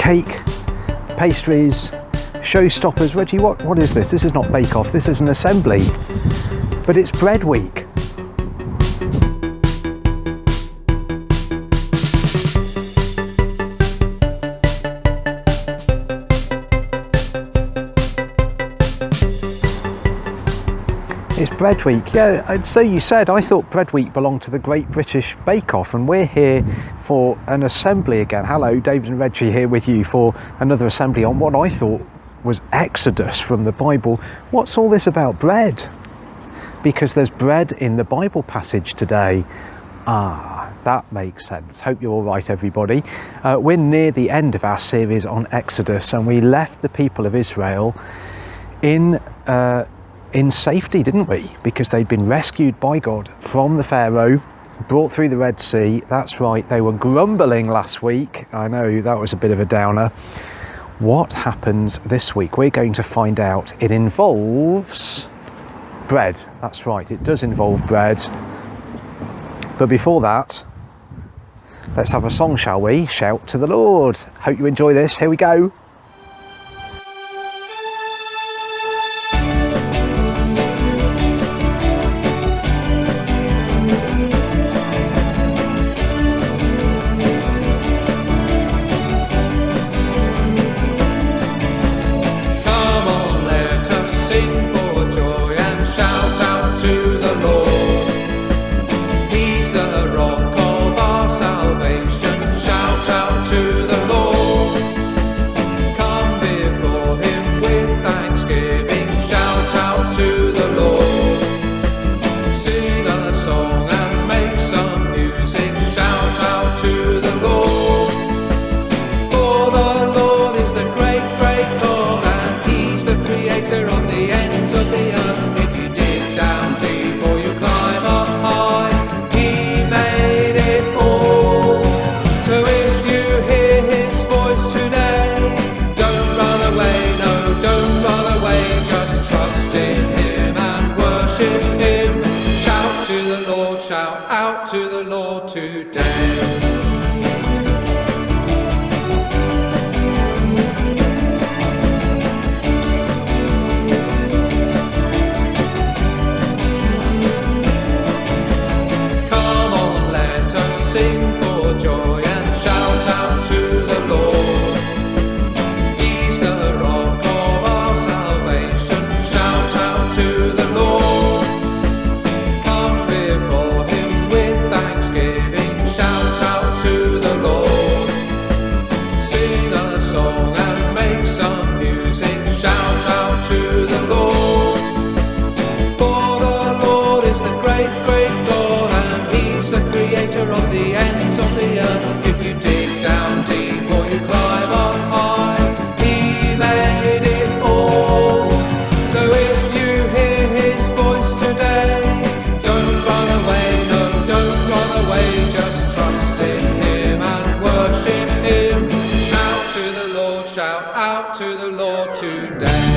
cake, pastries, showstoppers. Reggie, what is this? This is not Bake Off, this is an assembly, but it's bread week. It's Bread Week, yeah, so you said. I thought Bread Week belonged to the Great British Bake Off, and we're here for an assembly again. Hello, David and Reggie here with you for another assembly on what I thought was Exodus from the Bible. What's all this about bread? Because there's bread in the Bible passage today. Ah, that makes sense. Hope you're all right, everybody. We're near the end of our series on Exodus, and we left the people of Israel in safety, didn't we? Because they'd been rescued by God from the Pharaoh, brought through the Red Sea. That's right, they were grumbling last week. I know that was a bit of a downer. What happens this week? We're going to find out. It involves bread. That's right, it does involve bread. But before that, let's have a song, shall we? Shout to the Lord. Hope you enjoy this. Here we go. Of the ends of the earth, if you dig down deep or you climb up high, he made it all. So if you hear his voice today, don't run away, no, don't run away, just trust in him and worship him. Shout to the Lord, shout out to the Lord today.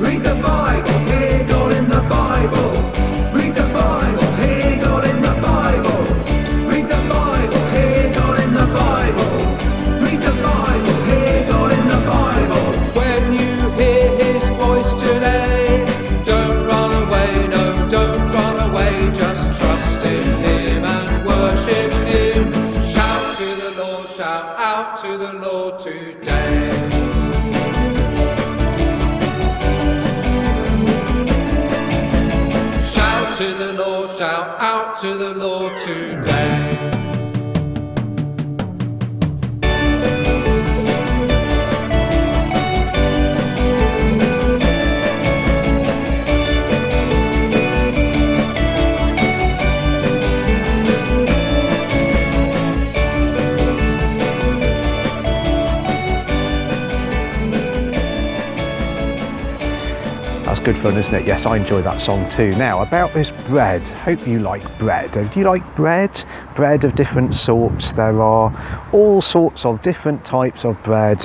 Read the Bible, hear God in the Bible. Read the Bible, hear God in the Bible. Read the Bible, hear God in the Bible. Read the Bible, hear God in the Bible. When you hear his voice today, don't run away, no, don't run away, just trust in him and worship him. Shout to the Lord, shout out to the Lord today. To the Lord, shout out to the Lord today. That's good fun, isn't it? Yes, I enjoy that song too. Now, about this bread. Hope you like bread. Do you like bread? Bread of different sorts. There are all sorts of different types of bread.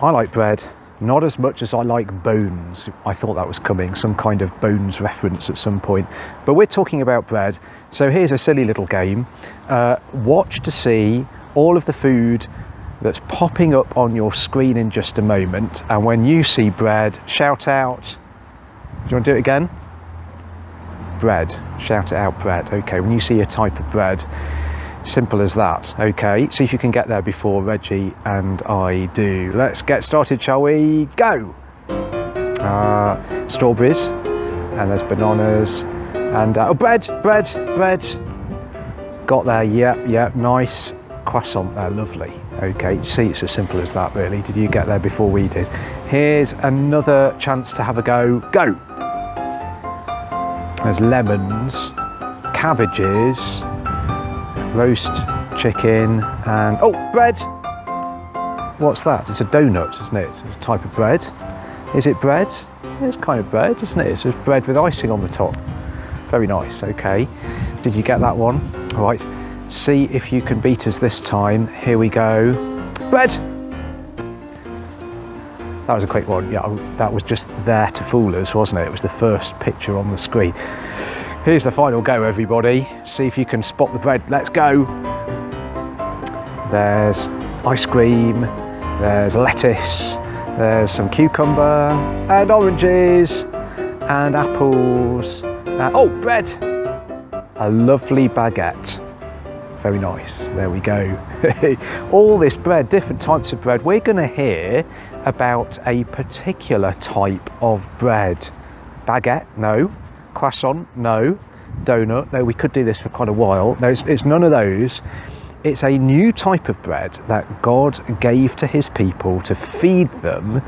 I like bread. Not as much as I like bones. I thought that was coming, some kind of bones reference at some point. But we're talking about bread. So here's a silly little game. Watch to see all of the food that's popping up on your screen in just a moment. And when you see bread, shout out. Do you want to do it again? Bread. Shout it out, bread. Okay, when you see a type of bread, simple as that. Okay, see if you can get there before Reggie and I do. Let's get started, shall we? Go! Strawberries, and there's bananas, and bread. Got there, yep, nice. Croissant there, lovely. Okay, see, it's as simple as that, really. Did you get there before we did? Here's another chance to have a go. Go! There's lemons, cabbages, roast chicken, and bread. What's that? It's a donut, isn't it? It's a type of bread. Is it bread? It's kind of bread, isn't it? It's just bread with icing on the top. Very nice. Okay, did you get that one? All right, see if you can beat us this time. Here we go. Bread. That was a quick one. Yeah, that was just there to fool us, wasn't it? It was the first picture on the screen. Here's the final go, everybody. See if you can spot the bread. Let's go. There's ice cream, there's lettuce, there's some cucumber and oranges and apples. Bread. A lovely baguette. Very nice. There we go. All this bread, different types of bread. We're going to hear about a particular type of bread. Baguette? No. Croissant? No. Donut? No, we could do this for quite a while. No, it's none of those. It's a new type of bread that God gave to his people to feed them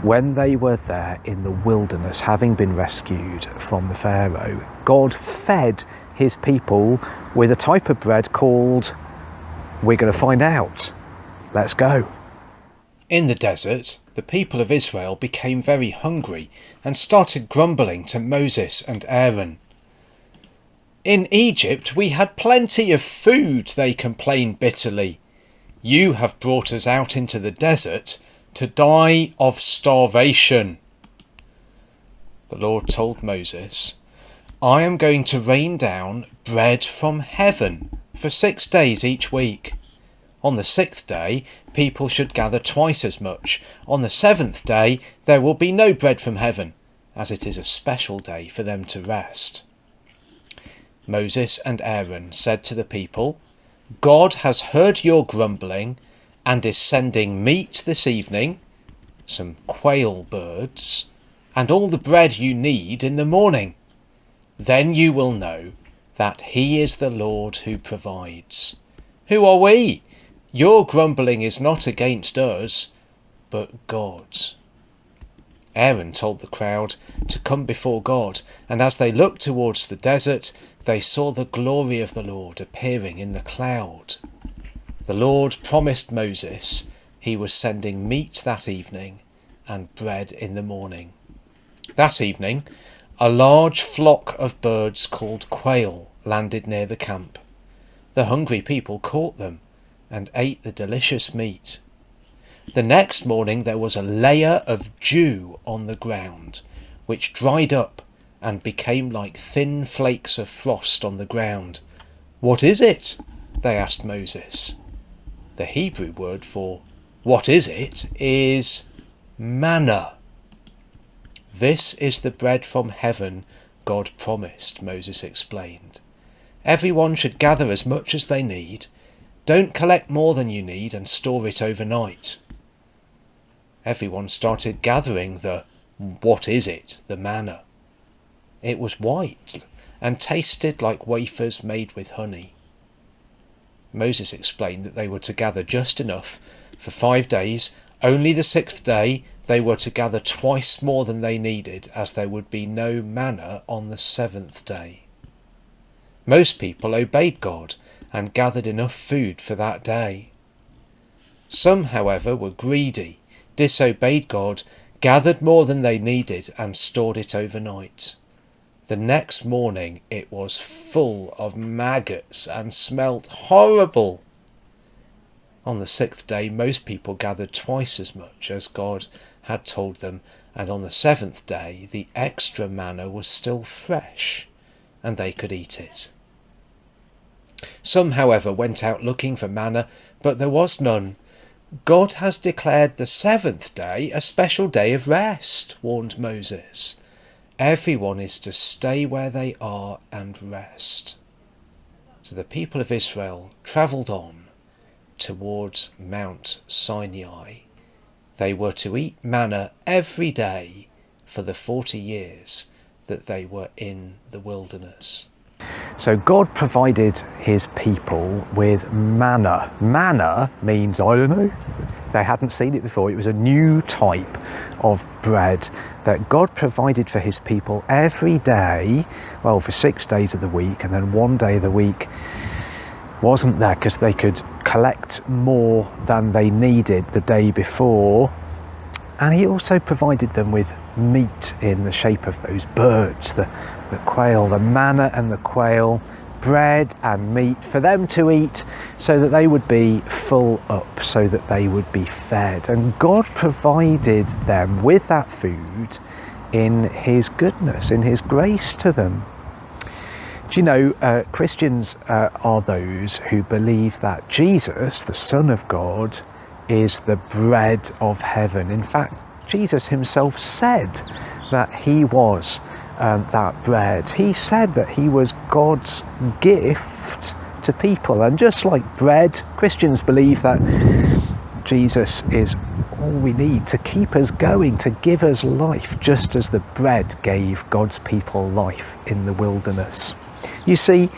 when they were there in the wilderness, having been rescued from the Pharaoh. God fed his people with a type of bread called, we're going to find out. Let's go. In the desert, the people of Israel became very hungry and started grumbling to Moses and Aaron. In Egypt we had plenty of food, they complained bitterly. You have brought us out into the desert to die of starvation. The Lord told Moses, I am going to rain down bread from heaven for 6 days each week. On the 6th day, people should gather twice as much. On the 7th day, there will be no bread from heaven, as it is a special day for them to rest. Moses and Aaron said to the people, God has heard your grumbling and is sending meat this evening, some quail birds, and all the bread you need in the morning. Then you will know that he is the Lord who provides. Who are we? Your grumbling is not against us, but God. Aaron told the crowd to come before God, and as they looked towards the desert, they saw the glory of the Lord appearing in the cloud. The Lord promised Moses he was sending meat that evening and bread in the morning. That evening, a large flock of birds called quail landed near the camp. The hungry people caught them and ate the delicious meat. The next morning there was a layer of dew on the ground, which dried up and became like thin flakes of frost on the ground. What is it? They asked Moses. The Hebrew word for what is it is manna. This is the bread from heaven God promised, Moses explained. Everyone should gather as much as they need. Don't collect more than you need and store it overnight. Everyone started gathering the the manna. It was white and tasted like wafers made with honey. Moses explained that they were to gather just enough for 5 days. Only the 6th day they were to gather twice more than they needed, as there would be no manna on the 7th day. Most people obeyed God and gathered enough food for that day. Some, however, were greedy, disobeyed God, gathered more than they needed and stored it overnight. The next morning it was full of maggots and smelt horrible. On the 6th day, most people gathered twice as much as God had told them, and on the 7th day, the extra manna was still fresh, and they could eat it. Some, however, went out looking for manna, but there was none. God has declared the 7th day a special day of rest, warned Moses. Everyone is to stay where they are and rest. So the people of Israel travelled on towards Mount Sinai. They were to eat manna every day for the 40 years that they were in the wilderness. So God provided his people with manna. Manna means, I don't know, they hadn't seen it before. It was a new type of bread that God provided for his people every day, well, for 6 days of the week, and then one day of the week wasn't there because they could collect more than they needed the day before. And he also provided them with meat in the shape of those birds, the quail, the manna and the quail, bread and meat for them to eat so that they would be full up, so that they would be fed. And God provided them with that food in his goodness, in his grace to them. Do you know, Christians are those who believe that Jesus, the Son of God, is the bread of heaven. In fact, Jesus himself said that he was that bread. He said that he was God's gift to people. And just like bread, Christians believe that Jesus is all we need to keep us going, to give us life, just as the bread gave God's people life in the wilderness. You see,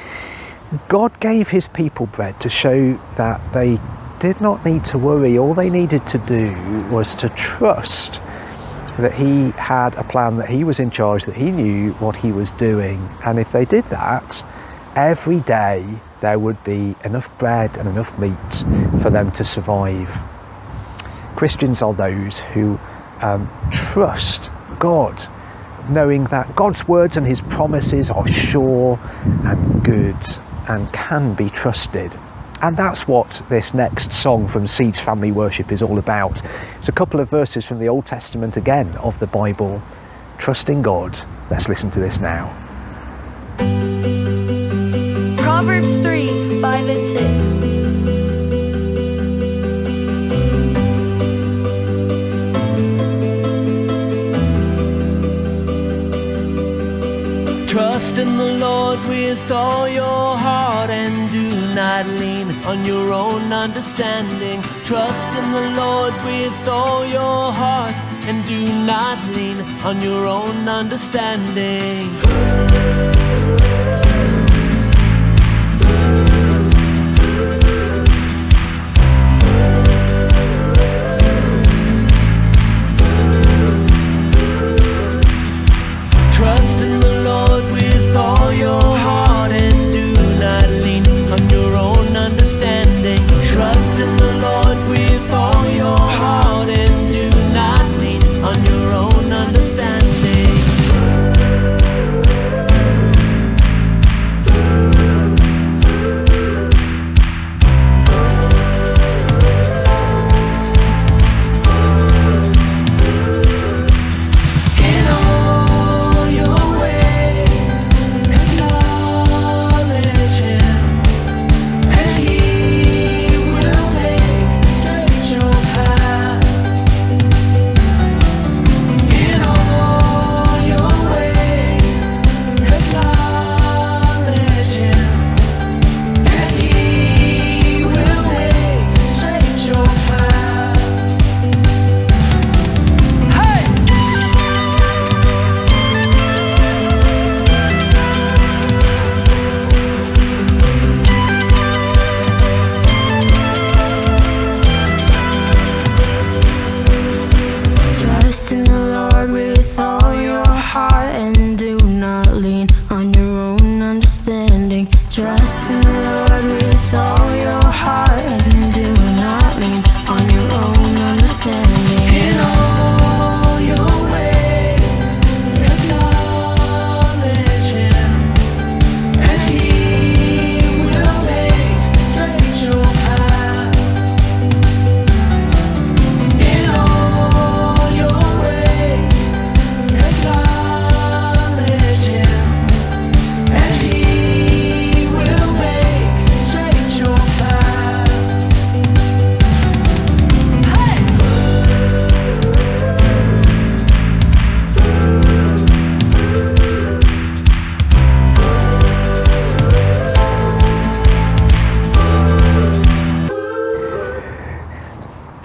God gave his people bread to show that they did not need to worry. All they needed to do was to trust that he had a plan, that he was in charge, that he knew what he was doing. And if they did that, every day there would be enough bread and enough meat for them to survive. Christians are those who trust God, knowing that God's words and his promises are sure and good and can be trusted. And that's what this next song from Seeds Family Worship is all about. It's a couple of verses from the Old Testament again of the Bible, trusting God. Let's listen to this now. Proverbs 3, 5 and 6. Trust in the Lord with all your heart and do not lean on your own understanding. Trust in the Lord with all your heart and do not lean on your own understanding. Trust in the Lord with all your heart and do not lean on your own understanding. Trust in the Lord with all your heart and do not lean on your own understanding.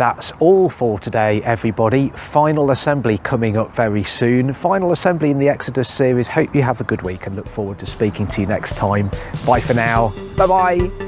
that's all for today, everybody. Final assembly coming up very soon. Final assembly in the Exodus series. Hope you have a good week and look forward to speaking to you next time. Bye for now. Bye bye.